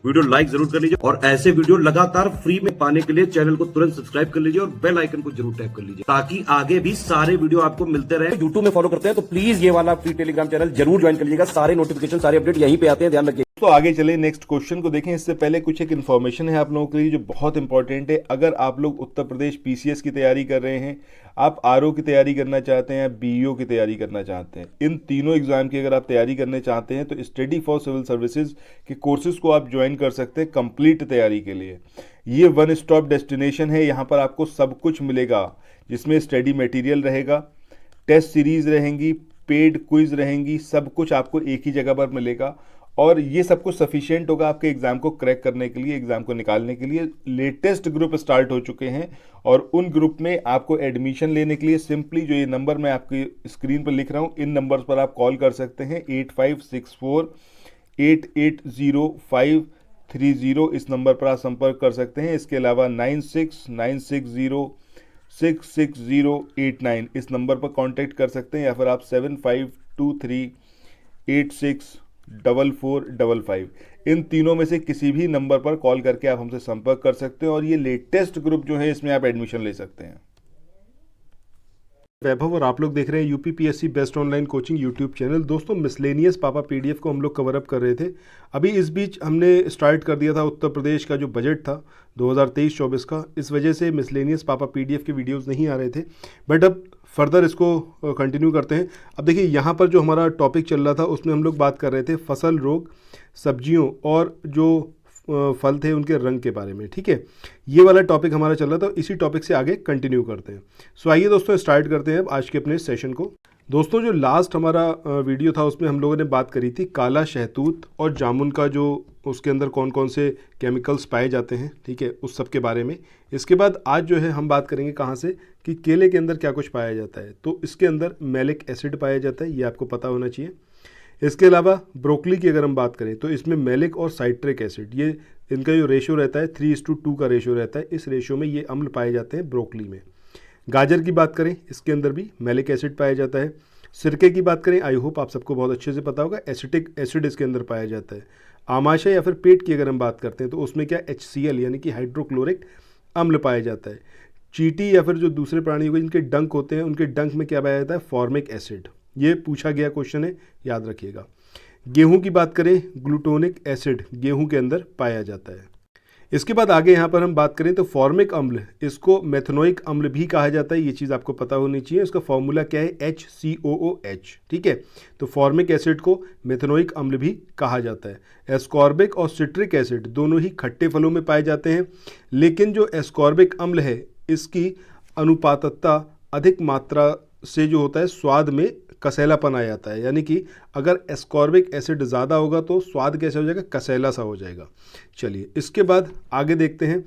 Video like जरूर कर लीजिए और ऐसे वीडियो लगातार फ्री में पाने के लिए चैनल को तुरंत सब्सक्राइब कर लीजिए और बेल आइकन को जरूर टैप कर लीजिए ताकि आगे भी सारे वीडियो आपको मिलते रहे। यूट्यूब में फॉलो करते हैं तो प्लीज ये वाला फ्री टेलीग्राम चैनल जरूर ज्वाइन कर लीजिएगा। सारे नोटिफिकेशन सारे अपडेट यहीं पे आते हैं, ध्यान रखिए। तो आगे चले नेक्स्ट क्वेश्चन को देखें। इससे पहले कुछ एक इन्फॉर्मेशन है आप लोगों के लिए जो बहुत इंपॉर्टेंट है। अगर आप लोग उत्तर प्रदेश पीसीएस की तैयारी कर रहे हैं, आप आरओ की तैयारी करना चाहते हैं, बीईओ की तैयारी करना चाहते हैं, इन तीनों एग्जाम की अगर आप तैयारी करना चाहते हैं तो स्टडी फॉर सिविल सर्विसेज के कोर्सेज को आप ज्वाइन कर सकते हैं कंप्लीट तैयारी के लिए। ये वन स्टॉप डेस्टिनेशन है। यहाँ पर आपको सब कुछ मिलेगा जिसमें स्टडी मटेरियल रहेगा, टेस्ट सीरीज रहेंगी, पेड क्विज रहेंगी, सब कुछ आपको एक ही जगह पर मिलेगा और ये सब कुछ सफिशिएंट होगा आपके एग्जाम को क्रैक करने के लिए, एग्जाम को निकालने के लिए। लेटेस्ट ग्रुप स्टार्ट हो चुके हैं और उन ग्रुप में आपको एडमिशन लेने के लिए सिंपली जो ये नंबर मैं आपकी स्क्रीन पर लिख रहा हूँ, इन नंबर्स पर आप कॉल कर सकते हैं। 8564-880530 इस नंबर पर आप संपर्क कर सकते हैं। इसके अलावा 9696066089 इस नंबर पर कांटेक्ट कर सकते हैं या फिर आप 7523864455 इन तीनों में से किसी भी नंबर पर कॉल करके आप हमसे संपर्क कर सकते हैं और ये लेटेस्ट ग्रुप जो है इसमें आप एडमिशन ले सकते हैं। वैभव और आप लोग देख रहे हैं UPPSC best online coaching YouTube channel. दोस्तों मिसलेनियस पापा पीडीएफ को हम लोग कवर अप कर रहे थे। अभी इस बीच हमने स्टार्ट कर दिया था उत्तर प्रदेश का जो बजट था 2023-24 का, इस वजह से मिसलेनियस पापा पीडीएफ के वीडियोस नहीं आ रहे थे, बट अब फर्दर इसको कंटिन्यू करते हैं। अब देखिए यहाँ पर जो हमारा टॉपिक चल रहा था उसमें हम लोग बात कर रहे थे फसल रोग, सब्जियों और जो फल थे उनके रंग के बारे में। ठीक है, ये वाला टॉपिक हमारा चल रहा था, इसी टॉपिक से आगे कंटिन्यू करते हैं। सो आइए दोस्तों स्टार्ट करते हैं अब आज के अपने सेशन को। दोस्तों जो लास्ट हमारा वीडियो था उसमें हम लोगों ने बात करी थी काला शहतूत और जामुन का, जो उसके अंदर कौन कौन से केमिकल्स पाए जाते हैं, ठीक है, उस सब के बारे में। इसके बाद आज जो है हम बात करेंगे कहाँ से कि केले के अंदर क्या कुछ पाया जाता है। तो इसके अंदर मैलिक एसिड पाया जाता है, ये आपको पता होना चाहिए। इसके अलावा ब्रोकली की अगर हम बात करें तो इसमें मैलिक और साइट्रिक एसिड, ये इनका जो रेशो रहता है 3:2 का रेशो रहता है, इस रेशो में ये अम्ल पाए जाते हैं ब्रोकली में। गाजर की बात करें, इसके अंदर भी मैलिक एसिड पाया जाता है। सिरके की बात करें, आई होप आप सबको बहुत अच्छे से पता होगा, एसिटिक एसिड इसके अंदर पाया जाता है। आमाशय या फिर पेट की अगर हम बात करते हैं तो उसमें क्या HCl यानी कि हाइड्रोक्लोरिक अम्ल पाया जाता है। चींटी या फिर जो दूसरे प्राणी हो गए जिनके डंक होते हैं, उनके डंक में क्या पाया जाता है, फॉर्मिक एसिड। ये पूछा गया क्वेश्चन है, याद रखिएगा। गेहूं की बात करें, ग्लूटोनिक एसिड गेहूं के अंदर पाया जाता है। इसके बाद आगे यहाँ पर हम बात करें तो फॉर्मिक अम्ल, इसको मेथनोइक अम्ल भी कहा जाता है, ये चीज़ आपको पता होनी चाहिए। इसका फॉर्मूला क्या है, HCOOH। ठीक है, तो फॉर्मिक एसिड को मेथनोइक अम्ल भी कहा जाता है। एस्कॉर्बिक और सिट्रिक एसिड दोनों ही खट्टे फलों में पाए जाते हैं, लेकिन जो एस्कॉर्बिक अम्ल है इसकी अनुपातता अधिक मात्रा से जो होता है स्वाद में कसैलापन आ जाता है, यानी कि अगर एस्कॉर्बिक एसिड ज़्यादा होगा तो स्वाद कैसे हो जाएगा, कसैला सा हो जाएगा। चलिए इसके बाद आगे देखते हैं।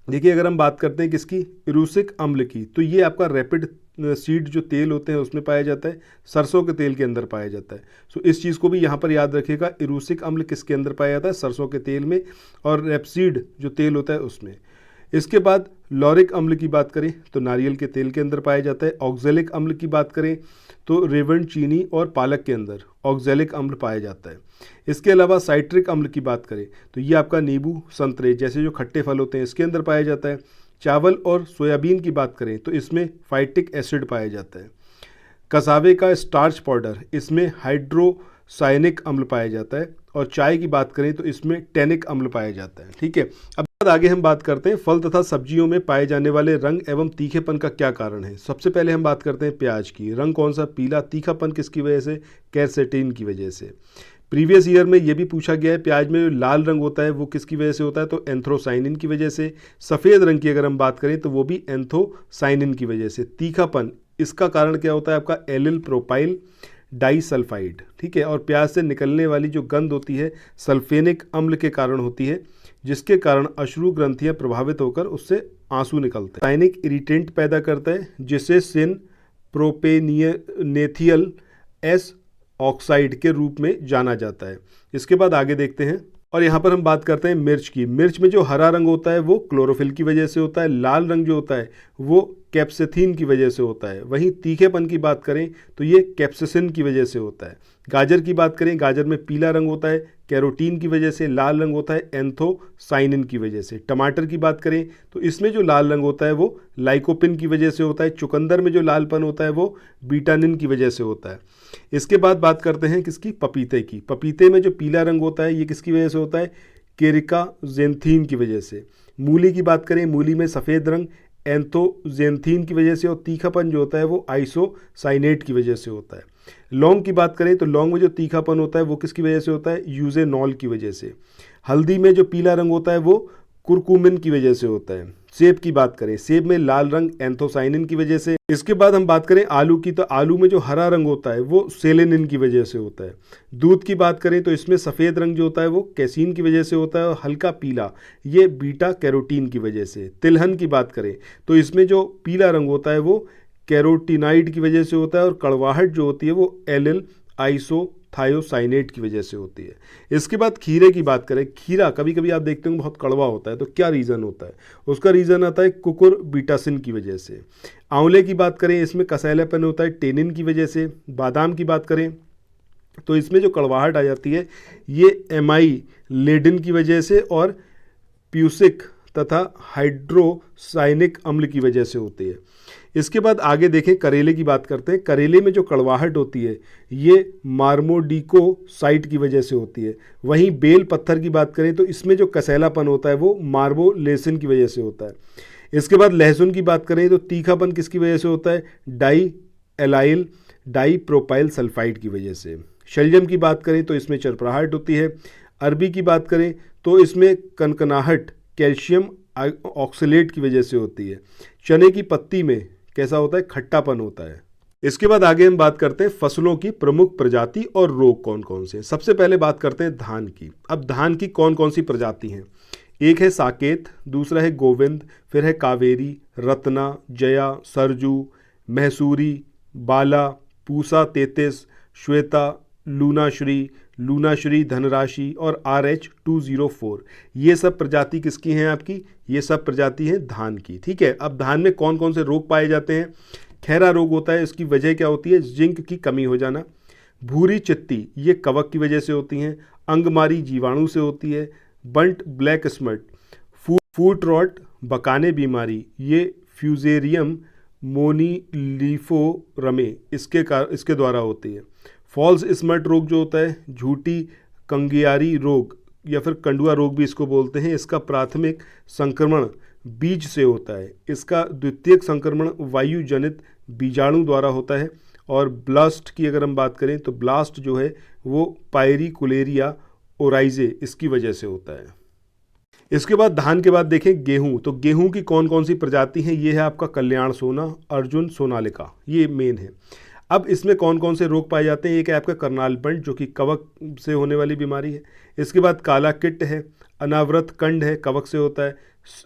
देखिए अगर हम बात करते हैं किसकी, इरूसिक अम्ल की, तो ये आपका रैपिड सीड जो तेल होते हैं उसमें पाया जाता है, सरसों के तेल के अंदर पाया जाता है। सो इस चीज़ को भी यहाँ पर याद रखिएगा, इरूसिक अम्ल किसके अंदर पाया जाता है, सरसों के तेल में, और रेपसीड जो तेल होता है उसमें। इसके बाद लॉरिक अम्ल की बात करें तो नारियल के तेल के अंदर पाया जाता है। ऑक्जेलिक अम्ल की बात करें तो रेवंड, चीनी और पालक के अंदर ऑक्जेलिक अम्ल पाया जाता है। इसके अलावा साइट्रिक अम्ल की बात करें तो ये आपका नींबू, संतरे जैसे जो खट्टे फल होते हैं इसके अंदर पाया जाता है। चावल और सोयाबीन की बात करें तो इसमें फाइटिक एसिड पाया जाता है। कसावे का स्टार्च पाउडर, इसमें हाइड्रोसायनिक अम्ल पाया जाता है। और चाय की बात करें तो इसमें टैनिक अम्ल पाया जाता है। ठीक है, अब आगे हम बात करते हैं फल तथा सब्जियों में पाए जाने वाले रंग एवं तीखेपन का क्या कारण है। सबसे पहले हम बात करते हैं प्याज की। रंग कौन सा, पीला। तीखापन किसकी वजह से, कैरसेटीन की वजह से। प्रीवियस ईयर में ये भी पूछा गया है, प्याज में जो लाल रंग होता है वो किसकी वजह से होता है, तो एंथ्रोसाइनिन की वजह से। सफ़ेद रंग की अगर हम बात करें तो वो भी एंथोसाइनिन की वजह से। तीखापन, इसका कारण क्या होता है आपका, एलिल प्रोपाइल डाइसल्फाइड। ठीक है, और प्याज से निकलने वाली जो गंध होती है सल्फेनिक अम्ल के कारण होती है, जिसके कारण अश्रु ग्रंथियां प्रभावित होकर उससे आंसू निकलते हैं। साइनिक इरिटेंट पैदा करता है जिसे सिन प्रोपेनियनेथियल एस ऑक्साइड के रूप में जाना जाता है। इसके बाद आगे देखते हैं और यहाँ पर हम बात करते हैं मिर्च की। मिर्च में जो हरा रंग होता है वो क्लोरोफिल की वजह से होता है, लाल रंग जो होता है वो कैप्सेथीन की वजह से होता है। वहीं तीखेपन की बात करें तो ये कैप्सिसिन की वजह से होता है। गाजर की बात करें, गाजर में पीला रंग होता है, कैरोटीन की वजह से, लाल रंग होता है एंथोसाइनिन की वजह से। टमाटर की बात करें तो इसमें जो लाल रंग होता है वो लाइकोपिन की वजह से होता है। चुकंदर में जो लालपन होता है वो बीटानिन की वजह से होता है। इसके बाद बात करते हैं किसकी, पपीते की। पपीते में जो पीला रंग होता है ये किसकी वजह से होता है, केरिकाजेंथीन की वजह से। मूली की बात करें, मूली में सफ़ेद रंग एंथोजेंथीन की वजह से, और तीखापन जो होता है वो आइसोसाइनेट की वजह से होता है। लौंग की बात करें तो लौंग में जो तीखापन होता है वो किसकी वजह से होता है, यूजेनॉल की वजह से। हल्दी में जो पीला रंग होता है वो कुरकुमिन की वजह से होता है। सेब की बात करें, सेब में लाल रंग एंथोसाइनिन की वजह से। इसके बाद हम बात करें आलू की, तो आलू में जो हरा रंग होता है वो सेलेनिन की वजह से होता है। दूध की बात करें तो इसमें सफ़ेद रंग जो होता है वो कैसीन की वजह से होता है, और हल्का पीला ये बीटा कैरोटीन की वजह से। तिलहन की बात करें तो इसमें जो पीला रंग होता है वो कैरोटीनाइड की वजह से होता है, और कड़वाहट जो होती है वो एलिल आइसोथायोसाइनेट की वजह से होती है। इसके बाद खीरे की बात करें, खीरा कभी कभी आप देखते हो बहुत कड़वा होता है, तो क्या रीज़न होता है, उसका रीज़न आता है कुकुरबिटासिन की वजह से। आंवले की बात करें, इसमें कसैलापन होता है टेनिन की वजह से। बादाम की बात करें तो इसमें जो कड़वाहट आ जाती है ये एमाइलेडिन की वजह से और प्यूसिक तथा हाइड्रोसाइनिक अम्ल की वजह से होती है। इसके बाद आगे देखें, करेले की बात करते हैं। करेले में जो कड़वाहट होती है ये मार्मोडिकोसाइट की वजह से होती है। वहीं बेल पत्थर की बात करें तो इसमें जो कसैलापन होता है वो मार्बोलेसिन की वजह से होता है। इसके बाद लहसुन की बात करें तो तीखापन किसकी वजह से होता है, डाई एलाइल डाईप्रोपाइल सल्फाइड की वजह से। शलजम की बात करें तो इसमें चरपराहट होती है। अरबी की बात करें तो इसमें कनकनाहट कैल्शियम ऑक्सलेट की वजह से होती है। चने की पत्ती में कैसा होता है, खट्टापन होता है। इसके बाद आगे हम बात करते हैं फसलों की प्रमुख प्रजाति और रोग कौन कौन से। सबसे पहले बात करते हैं धान की। अब धान की कौन कौन सी प्रजाति हैं, एक है साकेत, दूसरा है गोविंद, फिर है कावेरी, रत्ना, जया, सरजू, महसूरी, बाला, पूसा 33, श्वेता, लूनाश्री, धनराशि और RH204। ये सब प्रजाति किसकी हैं आपकी, ये सब प्रजाति हैं धान की। ठीक है, अब धान में कौन कौन से रोग पाए जाते हैं। खैरा रोग होता है, इसकी वजह क्या होती है, जिंक की कमी हो जाना। भूरी चित्ती ये कवक की वजह से होती हैं। अंगमारी जीवाणु से होती है। बंट ब्लैक स्मट, फूट रॉट बकाने बीमारी ये फ्यूजेरियम मोनीलिफोरमे इसके द्वारा होती है। फॉल्स स्मट रोग जो होता है, झूठी कंगियारी रोग या फिर कंडुआ रोग भी इसको बोलते हैं, इसका प्राथमिक संक्रमण बीज से होता है। इसका द्वितीयक संक्रमण वायु जनित बीजाणु द्वारा होता है। और ब्लास्ट की अगर हम बात करें तो ब्लास्ट जो है वो पायरिकुलेरिया ओराइजे इसकी वजह से होता है। इसके बाद धान के बाद देखें गेहूं, तो गेहूं की कौन कौन सी प्रजाति हैं, ये है आपका कल्याण सोना, अर्जुन सोनालिका, ये मेन है। अब इसमें कौन कौन से रोग पाए जाते हैं, एक है आपका करनाल बंट जो कि कवक से होने वाली बीमारी है। इसके बाद काला किट है, अनावृत कंड है, कवक से होता है,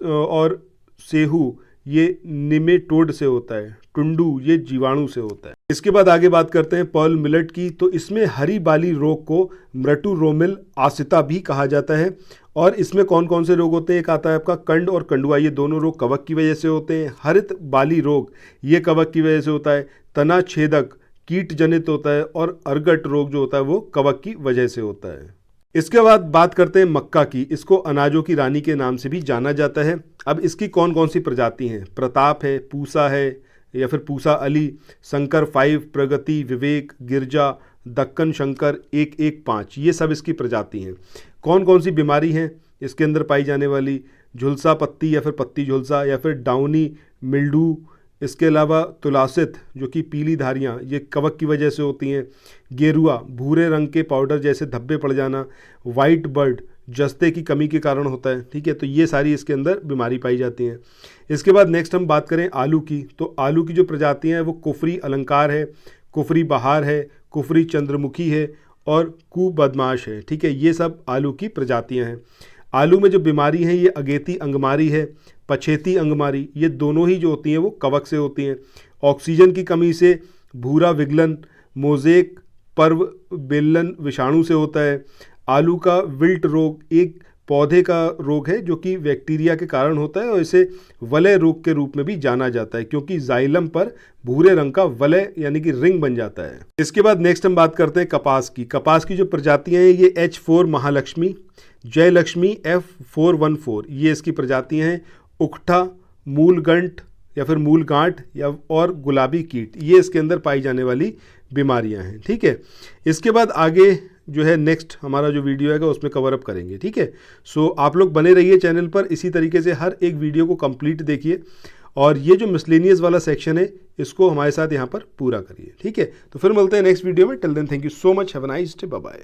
और सेहू ये निमेटोड से होता है, टुंडू ये जीवाणु से होता है। इसके बाद आगे बात करते हैं पर्ल मिलेट की, तो इसमें हरी बाली रोग को मृटुरोमिल आसिता भी कहा जाता है। और इसमें कौन कौन से रोग होते हैं, एक आता है आपका कंड और कंडुआ, ये दोनों रोग कवक की वजह से होते हैं। हरित बाली रोग ये कवक की वजह से होता है। तना छेदक कीट जनित होता है, और अर्गट रोग जो होता है वो कवक की वजह से होता है। इसके बाद बात करते हैं मक्का की, इसको अनाजों की रानी के नाम से भी जाना जाता है। अब इसकी कौन कौन सी प्रजाति हैं, प्रताप है, पूसा है या फिर पूसा अली, शंकर 5, प्रगति, विवेक, गिरजा, दक्कन शंकर 115, ये सब इसकी प्रजाति हैं। कौन कौन सी बीमारी हैं इसके अंदर पाई जाने वाली, झुलसा पत्ती या फिर पत्ती झुलसा या फिर डाउनी मिल्डू। इसके अलावा तुलासित जो कि पीली धारियाँ ये कवक की वजह से होती हैं। गेरुआ भूरे रंग के पाउडर जैसे धब्बे पड़ जाना। वाइट बर्ड जस्ते की कमी के कारण होता है। ठीक है, तो ये सारी इसके अंदर बीमारी पाई जाती हैं। इसके बाद नेक्स्ट हम बात करें आलू की, तो आलू की जो प्रजातियाँ हैं वो कुफरी अलंकार है, कुफरी बहार है, कुफरी चंद्रमुखी है और कु बदमाश है। ठीक है, ये सब आलू की प्रजातियाँ हैं। आलू में जो बीमारी है ये अगेती अंगमारी है, पछेती अंगमारी, ये दोनों ही जो होती हैं वो कवक से होती हैं। ऑक्सीजन की कमी से भूरा विगलन, मोजेक पर्व बेलन विषाणु से होता है। आलू का विल्ट रोग एक पौधे का रोग है जो कि बैक्टीरिया के कारण होता है और इसे वलय रोग के रूप में भी जाना जाता है, क्योंकि जाइलम पर भूरे रंग का वलय यानी कि रिंग बन जाता है। इसके बाद नेक्स्ट हम बात करते हैं कपास की। कपास की जो प्रजातियां हैं ये H4 महालक्ष्मी, जयलक्ष्मी F414 ये इसकी प्रजातियां हैं। उकठा, मूलगंठ या फिर मूलगांठ या और गुलाबी कीट ये इसके अंदर पाई जाने वाली बीमारियां हैं। ठीक है, इसके बाद आगे जो है नेक्स्ट हमारा जो वीडियो है उसमें कवर अप करेंगे। ठीक है, सो आप लोग बने रहिए चैनल पर, इसी तरीके से हर एक वीडियो को कंप्लीट देखिए और ये जो मिसलेनियस वाला सेक्शन है इसको हमारे साथ यहाँ पर पूरा करिए। ठीक है, तो फिर मिलते हैं नेक्स्ट वीडियो में। Till then thank you so much, have a nice day, bye bye.